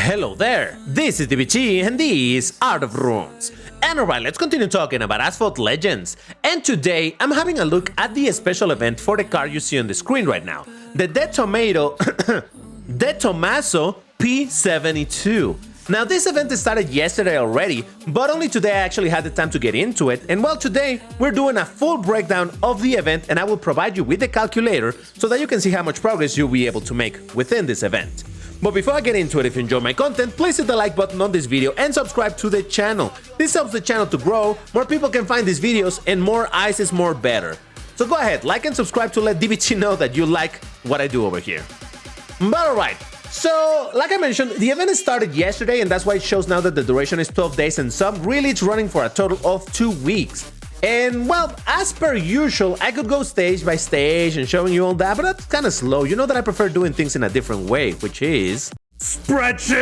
Hello there, this is DBT and this Art of Runes. And alright, let's continue talking about Asphalt Legends. And today, I'm having a look at the special event for the card you see on the screen right now. The DeTomaso P72. Now this event started yesterday already, but only today I actually had the time to get into it. And well, today we're doing a full breakdown of the event and I will provide you with the calculator so that you can see how much progress you'll be able to make within this event. But before I get into it, if you enjoy my content, please hit the like button on this video and subscribe to the channel. This helps the channel to grow, more people can find these videos, and more eyes is more better. So go ahead, like and subscribe to let DBT know that you like what I do over here. But alright, so like I mentioned, the event started yesterday and that's why it shows now that the duration is 12 days and some really it's running for a total of 2 weeks. And well, as per usual, I could go stage by stage and showing you all that, but that's kind of slow. You know that I prefer doing things in a different way, which is Spreadsheet!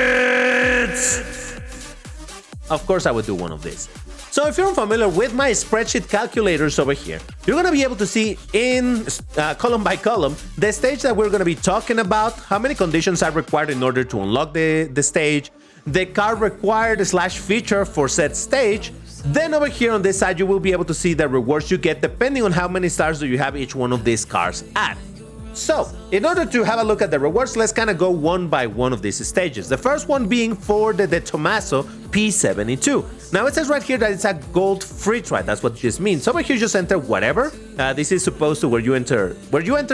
Of course I would do one of these. So if you're unfamiliar with my spreadsheet calculators over here, you're going to be able to see in column by column the stage that we're going to be talking about, how many conditions are required in order to unlock the stage, the card required / feature for said stage. Then over here on this side, you will be able to see the rewards you get depending on how many stars do you have each one of these cards at. So, in order to have a look at the rewards, let's kind of go one by one of these stages. The first one being for the DeTomaso P72. Now it says right here that it's a gold free try. That's what this means. Over here, just enter whatever. This is supposed to where you enter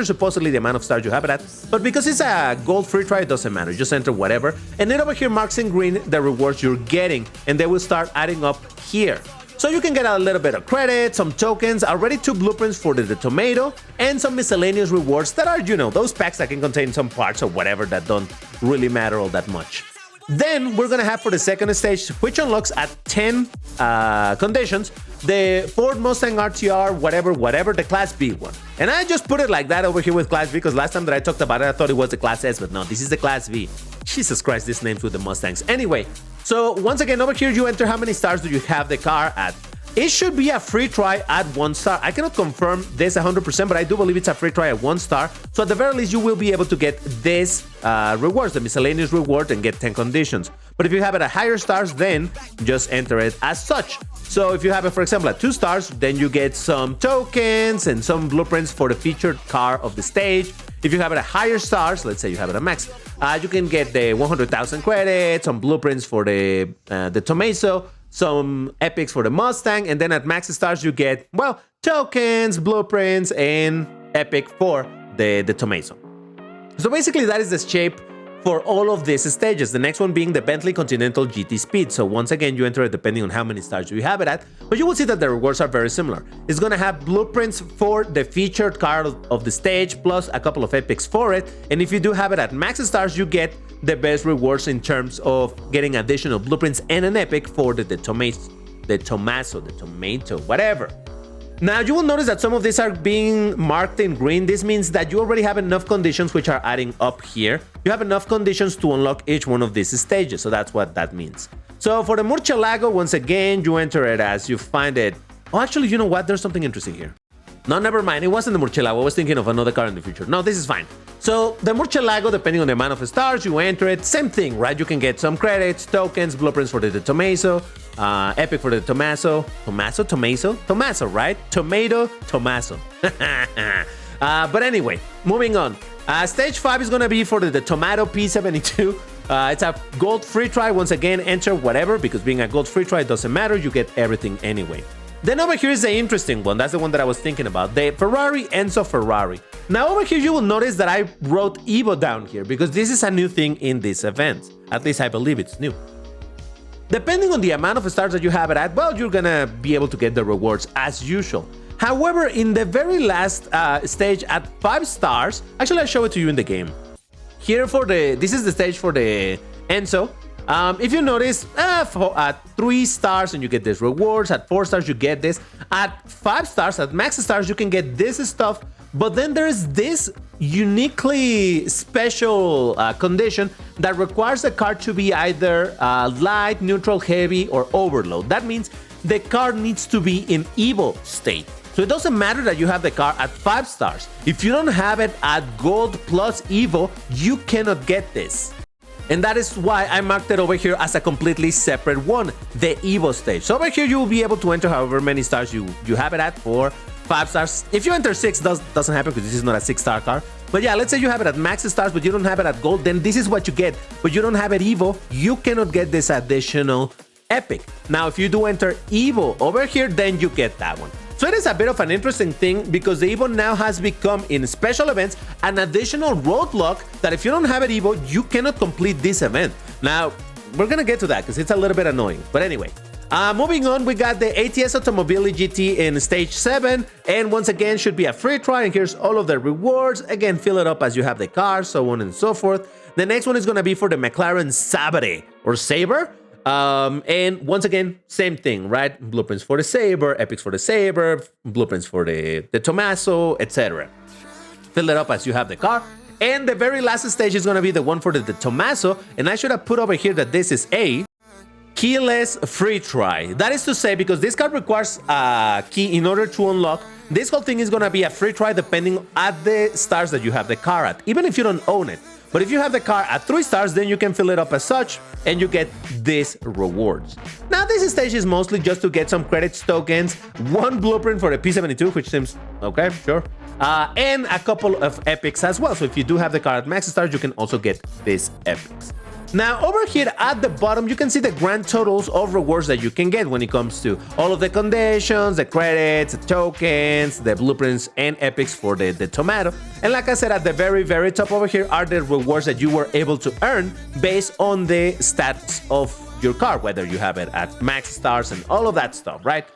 supposedly the amount of stars you have it at. But because it's a gold free try, it doesn't matter. Just enter whatever. And then over here marks in green the rewards you're getting, and they will start adding up here. So you can get a little bit of credit, some tokens, already 2 blueprints for the DeTomato, and some miscellaneous rewards that are, you know, those packs that can contain some parts or whatever that don't really matter all that much. Then we're gonna have for the second stage, which unlocks at 10 conditions, the Ford Mustang RTR, whatever, the Class B one. And I just put it like that over here with Class B because last time that I talked about it, I thought it was the Class S, but no, this is the Class V. Jesus Christ, these names with the Mustangs. Anyway, so once again, over here, you enter how many stars do you have the car at. It should be a free try at 1 star. I cannot confirm this 100%, but I do believe it's a free try at 1 star. So at the very least, you will be able to get this rewards, the miscellaneous reward, and get 10 conditions. But if you have it at higher stars, then just enter it as such. So if you have it, for example, at 2 stars, then you get some tokens and some blueprints for the featured car of the stage. If you have it at higher stars, let's say you have it at max, you can get the 100,000 credits, some blueprints for the DeTomaso, some epics for the Mustang, and then at max stars you get, well, tokens, blueprints, and epic for the DeTomaso. So basically that is the shape for all of these stages. The next one being the Bentley Continental GT Speed. So once again, you enter it depending on how many stars you have it at, but you will see that the rewards are very similar. It's gonna have blueprints for the featured card of the stage, plus a couple of epics for it. And if you do have it at max stars, you get the best rewards in terms of getting additional blueprints and an epic for the DeTomato, whatever. Now you will notice that some of these are being marked in green. This means that you already have enough conditions which are adding up here. You have enough conditions to unlock each one of these stages, so that's what that means. So for the Murcielago, once again, you enter it as you find it. Oh, actually, you know what? There's something interesting here. No, never mind. It wasn't the Murcielago. I was thinking of another car in the future. No, this is fine. So the Murcielago, depending on the amount of stars, you enter it. Same thing, right? You can get some credits, tokens, blueprints for the DeTomaso, epic for the Tomaso, right? Tomaso. But anyway, moving on. Stage 5 is going to be for the DeTomato P72. It's a gold free try. Once again, enter whatever, because being a gold free try doesn't matter. You get everything anyway. Then over here is the interesting one. That's the one that I was thinking about. The Ferrari Enzo Ferrari. Now over here, you will notice that I wrote EVO down here because this is a new thing in this event. At least I believe it's new. Depending on the amount of stars that you have it at, well, you're gonna be able to get the rewards as usual. However, in the very last stage at 5 stars, actually I'll show it to you in the game. Here this is the stage for the Enzo. If you notice, at 3 stars and you get these rewards, at 4 stars you get this, at 5 stars, at max stars you can get this stuff, but then there's this uniquely special condition that requires the card to be either light, neutral, heavy, or overload. That means the card needs to be in EVO state. So it doesn't matter that you have the car at 5 stars. If you don't have it at gold plus EVO, you cannot get this. And that is why I marked it over here as a completely separate one, the EVO stage. So over here, you will be able to enter however many stars you have it at, 4, 5 stars. If you enter 6, doesn't happen because this is not a 6-star car. But yeah, let's say you have it at max stars, but you don't have it at gold, then this is what you get. But you don't have it EVO, you cannot get this additional epic. Now, if you do enter EVO over here, then you get that one. So it is a bit of an interesting thing because the EVO now has become, in special events, an additional roadblock that if you don't have it EVO, you cannot complete this event. Now, we're gonna get to that because it's a little bit annoying. But anyway, moving on, we got the ATS Automobile GT in stage 7. And once again, should be a free try. And here's all of the rewards. Again, fill it up as you have the car, so on and so forth. The next one is gonna be for the McLaren Sabre. And once again, same thing, right? Blueprints for the Sabre, epics for the Sabre, blueprints for the DeTomaso, etc. Fill it up as you have the car. And the very last stage is going to be the one for the DeTomaso. And I should have put over here that this is a keyless free try. That is to say, because this card requires a key in order to unlock, this whole thing is going to be a free try depending at the stars that you have the car at, even if you don't own it. But if you have the car at 3 stars, then you can fill it up as such, and you get these rewards. Now, this stage is mostly just to get some credits tokens, 1 blueprint for the P72, which seems okay, sure, and a couple of epics as well. So if you do have the car at max stars, you can also get these epics. Now, over here at the bottom, you can see the grand totals of rewards that you can get when it comes to all of the conditions, the credits, the tokens, the blueprints, and epics for the tomato. And like I said, at the very, very top over here are the rewards that you were able to earn based on the stats of your car, whether you have it at max stars and all of that stuff, right?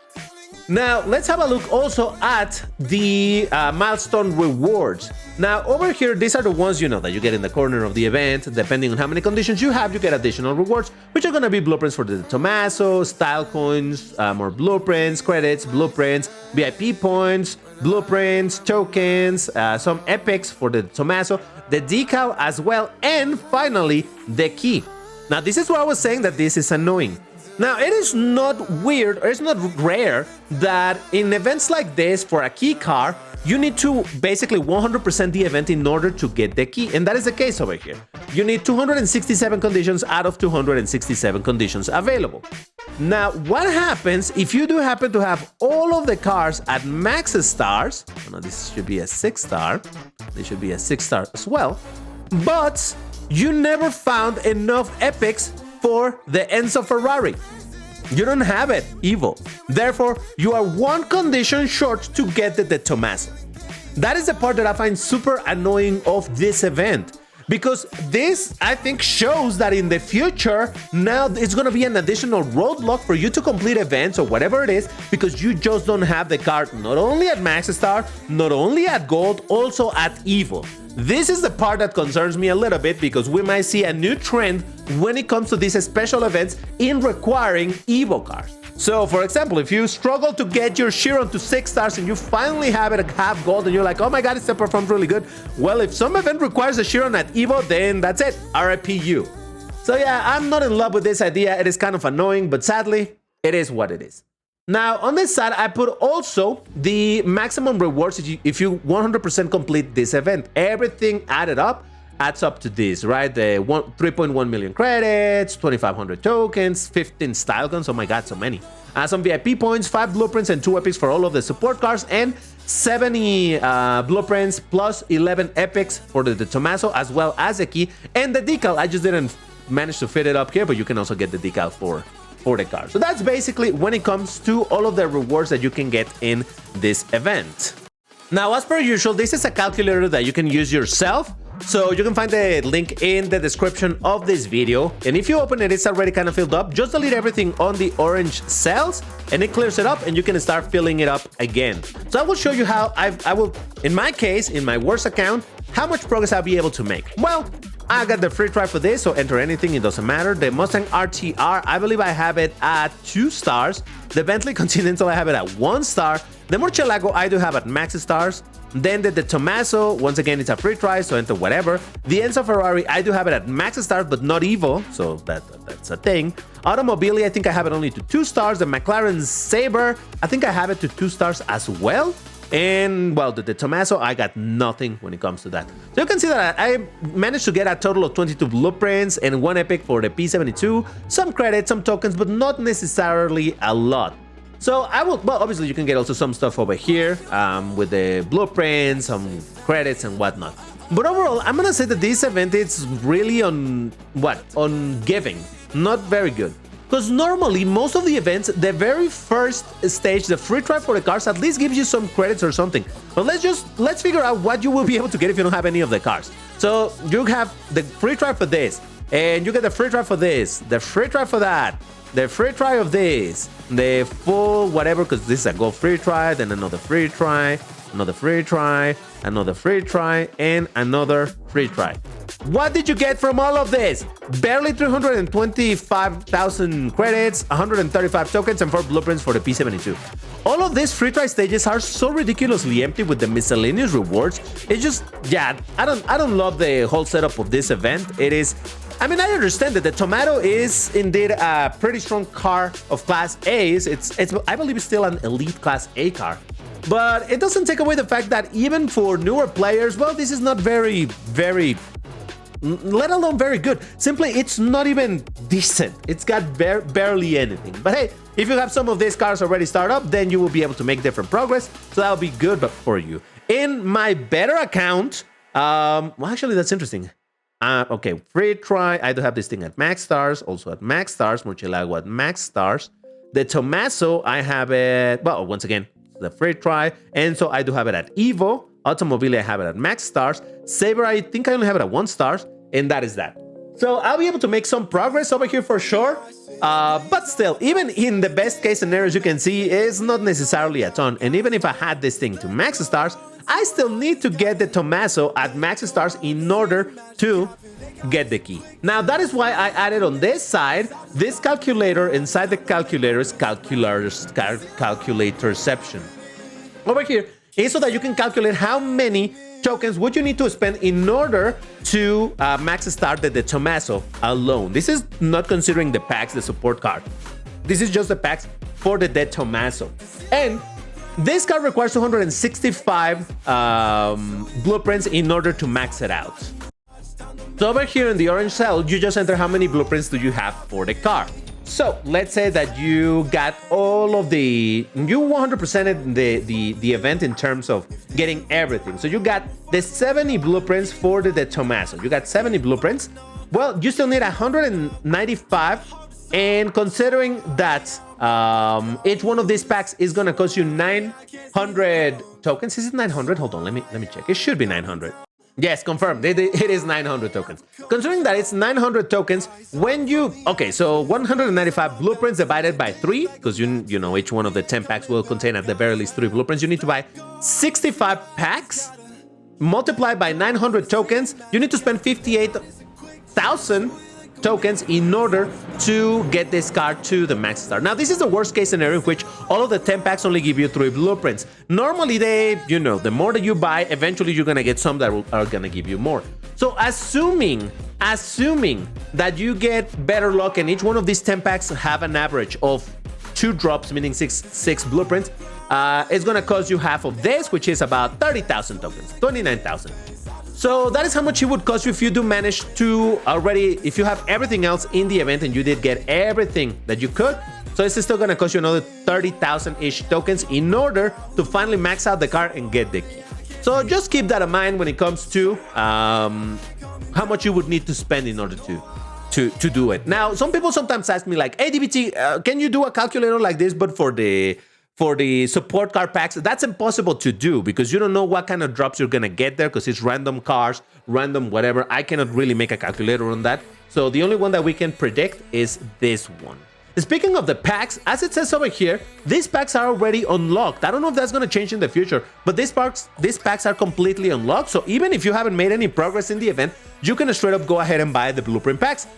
Now, let's have a look also at the milestone rewards. Now, over here, these are the ones, you know, that you get in the corner of the event. Depending on how many conditions you have, you get additional rewards, which are going to be blueprints for the DeTomaso, style coins, more blueprints, credits, blueprints, VIP points, blueprints, tokens, some epics for the DeTomaso, the decal as well, and finally, the key. Now, this is where I was saying that this is annoying. Now, it is not weird, or it's not rare that in events like this, for a key car, you need to basically 100% the event in order to get the key. And that is the case over here. You need 267 conditions out of 267 conditions available. Now, what happens if you do happen to have all of the cars at max stars? Oh, no, this should be a 6-star. This should be a 6-star as well. But you never found enough epics for the Enzo Ferrari. You don't have it, EVO. Therefore, you are 1 condition short to get the DeTomaso. That is the part that I find super annoying of this event. Because this, I think, shows that in the future, now it's going to be an additional roadblock for you to complete events or whatever it is, because you just don't have the card not only at Max Star, not only at Gold, also at EVO. This is the part that concerns me a little bit, because we might see a new trend when it comes to these special events in requiring EVO cards. So, for example, if you struggle to get your Chiron to 6 stars and you finally have it at half gold and you're like, oh my god, it still performs really good. Well, if some event requires a Chiron at EVO, then that's it, RIPU. So yeah, I'm not in love with this idea. It is kind of annoying, but sadly, it is what it is. Now, on this side, I put also the maximum rewards if you 100% complete this event. Everything added up adds up to this, right? The 3.1 million credits, 2,500 tokens, 15 style guns, oh my god, so many. Some VIP points, 5 blueprints and 2 epics for all of the support cars, and 70 blueprints plus 11 epics for the DeTomaso, as well as a key. And the decal, I just didn't manage to fit it up here, but you can also get the decal for the car. So that's basically when it comes to all of the rewards that you can get in this event. Now, as per usual, this is a calculator that you can use yourself. So you can find the link in the description of this video. And if you open it, it's already kind of filled up. Just delete everything on the orange cells and it clears it up and you can start filling it up again. So I will show you how I will, in my case, in my worst account, how much progress I'll be able to make. Well, I got the free try for this, so enter anything, it doesn't matter. The Mustang RTR, I believe I have it at 2 stars. The Bentley Continental, I have it at 1 star. The Murcielago, I do have at max stars. Then the DeTomaso, once again, it's a free try, so enter whatever. The Enzo Ferrari, I do have it at max stars, but not EVO, so that's a thing. Automobile, I think I have it only to 2 stars. The McLaren Sabre, I think I have it to 2 stars as well. And well, the DeTomaso, I got nothing when it comes to that. So you can see that I managed to get a total of 22 blueprints and 1 epic for the P72, some credits, some tokens, but not necessarily a lot. So I will, well, obviously you can get also some stuff over here with the blueprints, some credits and whatnot. But overall, I'm gonna say that this event is really on giving, not very good. Because normally, most of the events, the very first stage, the free try for the cars, at least gives you some credits or something. But let's figure out what you will be able to get if you don't have any of the cars. So you have the free try for this, and you get the free try for this, the free try for that, the free try of this, the full whatever, because this is a gold free try, then another free try, another free try, another free try, and another free try. What did you get from all of this? Barely 325,000 credits, 135 tokens, and 4 blueprints for the P72. All of these free try stages are so ridiculously empty with the miscellaneous rewards. It's just, yeah, I don't love the whole setup of this event. It is, I mean, I understand that the Tomato is indeed a pretty strong car of Class A's. It's I believe it's still an elite Class A car. But it doesn't take away the fact that even for newer players, well, this is not very, let alone very good. Simply, it's not even decent. It's got barely anything. But hey, if you have some of these cars already start up, then you will be able to make different progress. So that'll be good for you. In my better account, well, actually, that's interesting. Okay, free try. I do have this thing at max stars, also at max stars. Murcielago at max stars. The DeTomaso, I have it, well, once again, the free try. And so I do have it at EVO. Automobile, I have it at max stars. Saber, I think I only have it at 1 stars. And that is that. So I'll be able to make some progress over here for sure. But still, even in the best case scenarios, you can see it's not necessarily a ton. And even if I had this thing to max stars, I still need to get the DeTomaso at max stars in order to get the key. Now, that is why I added on this side, this calculator inside the calculator's calculatorception. Over here is so that you can calculate how many tokens would you need to spend in order to max start the DeTomaso alone. This is not considering the packs, the support card. This is just the packs for the DeTomaso. And this card requires 265 blueprints in order to max it out. So over here in the orange cell, you just enter how many blueprints do you have for the car. So let's say that you got all of you 100%ed the event in terms of getting everything. So you got the 70 blueprints for the DeTomaso. You got 70 blueprints. Well, you still need 195. And considering that each one of these packs is going to cost you 900 tokens. Is it 900? Hold on, let me check. It should be 900. Yes, confirmed. It is 900 tokens. Considering that it's 900 tokens, when you... Okay, so 195 blueprints divided by 3, because you know each one of the 10 packs will contain at the very least 3 blueprints. You need to buy 65 packs, multiplied by 900 tokens. You need to spend 58,000 tokens in order to get this card to the max star. Now, this is the worst case scenario in which all of the 10 packs only give you 3 blueprints. Normally, the more that you buy, eventually you're gonna get some that are gonna give you more. So assuming that you get better luck and each one of these 10 packs have an average of 2 drops, meaning six blueprints, it's gonna cost you half of this, which is about 30,000 tokens, 29,000. So that is how much it would cost you if you do manage to if you have everything else in the event and you did get everything that you could. So it's still gonna cost you another 30,000-ish tokens in order to finally max out the car and get the key. So just keep that in mind when it comes to how much you would need to spend in order to do it. Now, some people sometimes ask me like, hey, DBT, can you do a calculator like this, but for the support car packs? That's impossible to do because you don't know what kind of drops you're gonna get there because it's random cars, random whatever. I cannot really make a calculator on that. So the only one that we can predict is this one. Speaking of the packs, as it says over here, these packs are already unlocked. I don't know if that's gonna change in the future, but these packs are completely unlocked. So even if you haven't made any progress in the event, you can straight up go ahead and buy the blueprint packs.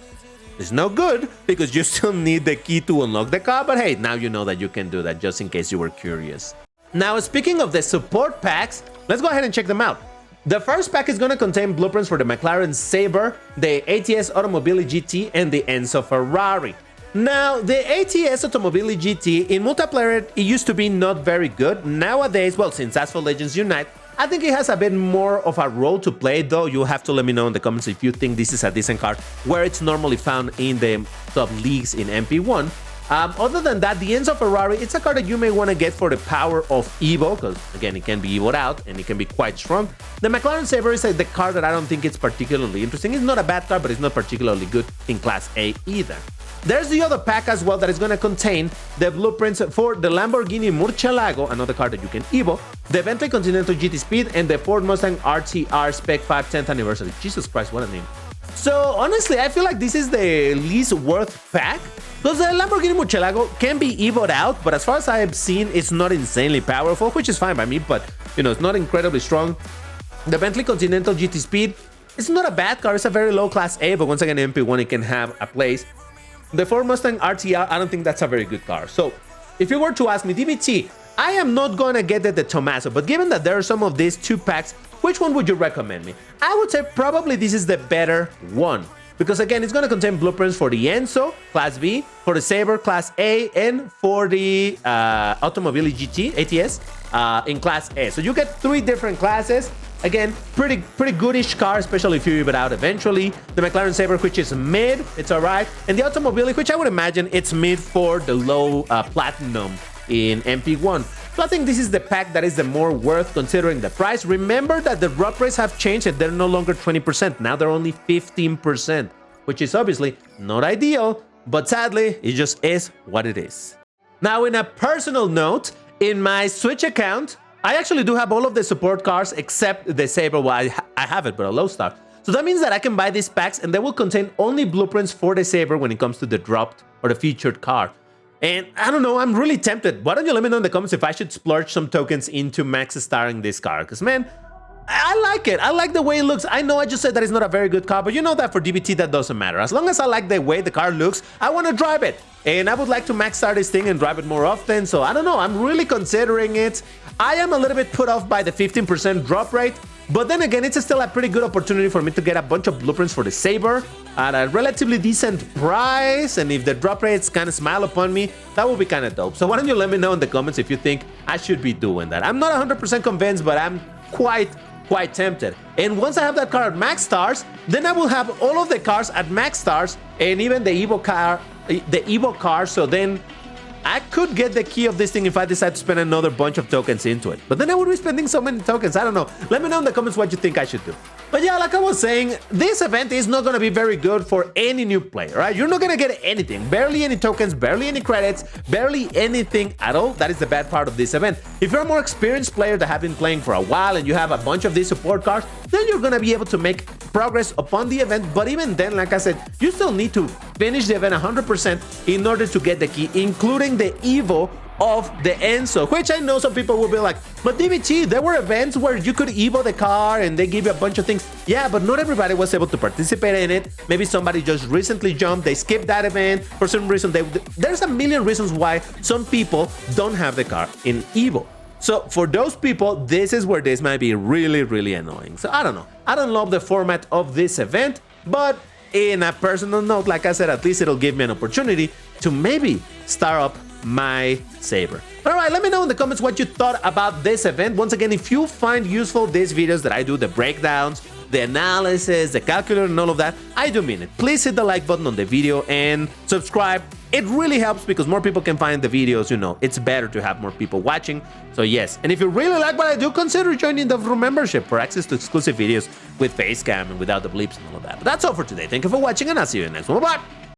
It's no good because you still need the key to unlock the car, but hey, now you know that you can do that just in case you were curious. Now, speaking of the support packs, let's go ahead and check them out. The first pack is going to contain blueprints for the McLaren Sabre, the ATS Automobile GT, and the Enzo Ferrari. Now, the ATS Automobili GT in multiplayer, it used to be not very good. Nowadays, well, since Asphalt Legends Unite, I think it has a bit more of a role to play, though. You'll have to let me know in the comments if you think this is a decent card, where it's normally found in the top leagues in MP1. Other than that, the Enzo Ferrari, it's a card that you may want to get for the power of EVO, because again, it can be EVO'd out and it can be quite strong. The McLaren Sabre is the card that I don't think it's particularly interesting. It's not a bad card, but it's not particularly good in Class A either. There's the other pack as well that is going to contain the blueprints for the Lamborghini Murcielago, another card that you can EVO, the Bentley Continental GT Speed, and the Ford Mustang RTR Spec 5 10th anniversary. Jesus Christ, what a name. So honestly, I feel like this is the least worth pack, because the Lamborghini Murcielago can be EVO'd out, but as far as I've seen, it's not insanely powerful, which is fine by me, but you know, it's not incredibly strong. The Bentley Continental GT Speed, it's not a bad card, it's a very low Class A, but once again, MP1, it can have a place. The Ford Mustang RTR, I don't think that's a very good car. So if you were to ask me, DBT, I am not going to get the DeTomaso, but given that there are some of these two packs, which one would you recommend me? I would say probably this is the better one, because again, it's going to contain blueprints for the Enzo, Class B, for the Sabre, Class A, and for the Automobili GT, ATS, in Class A. So you get 3 different classes. Again, pretty goodish car, especially if you leave it out eventually. The McLaren Sabre, which is mid, it's alright. And the Automobili, which I would imagine it's mid for the low platinum in MP1. So I think this is the pack that is the more worth considering the price. Remember that the drop rates have changed and they're no longer 20%. Now they're only 15%, which is obviously not ideal, but sadly, it just is what it is. Now, in a personal note, in my Switch account, I actually do have all of the support cars except the Sabre. Well, I have it, but a low star. So that means that I can buy these packs and they will contain only blueprints for the Sabre when it comes to the dropped or the featured car. And I don't know, I'm really tempted. Why don't you let me know in the comments if I should splurge some tokens into max starring this car? Because man, I like it. I like the way it looks. I know I just said that it's not a very good car, but you know that for DBT that doesn't matter. As long as I like the way the car looks, I want to drive it. And I would like to max start this thing and drive it more often. So I don't know, I'm really considering it. I am a little bit put off by the 15% drop rate, but then again, it's still a pretty good opportunity for me to get a bunch of blueprints for the Sabre at a relatively decent price. And if the drop rates kind of smile upon me, that would be kind of dope. So why don't you let me know in the comments if you think I should be doing that. I'm not 100% convinced, but I'm quite tempted. And once I have that car at max stars, then I will have all of the cars at max stars and even the EVO car. So then I could get the key of this thing if I decide to spend another bunch of tokens into it. But then I would be spending so many tokens. I don't know. Let me know in the comments what you think I should do. But yeah, like I was saying, this event is not going to be very good for any new player, right? You're not going to get anything. Barely any tokens, barely any credits, barely anything at all. That is the bad part of this event. If you're a more experienced player that have been playing for a while and you have a bunch of these support cards, then you're going to be able to make progress upon the event. But even then, like I said, you still need to finish the event 100% in order to get the key, including the EVO of the Enzo, which I know some people will be like, but DBT, there were events where you could EVO the car and they give you a bunch of things. Yeah, but not everybody was able to participate in it. Maybe somebody just recently jumped, they skipped that event for some reason. There's a million reasons why some people don't have the car in EVO. So for those people, this is where this might be really, really annoying. So I don't know. I don't love the format of this event, but in a personal note, like I said, at least it'll give me an opportunity to maybe start up my Sabre. All right, let me know in the comments what you thought about this event. Once again, if you find useful these videos that I do, the breakdowns, the analysis, the calculator, and all of that, I do mean it. Please hit the like button on the video and subscribe. It really helps because more people can find the videos, you know, it's better to have more people watching. So yes, and if you really like what I do, consider joining the membership for access to exclusive videos with face cam and without the bleeps and all of that. But that's all for today. Thank you for watching and I'll see you in the next one. Bye-bye.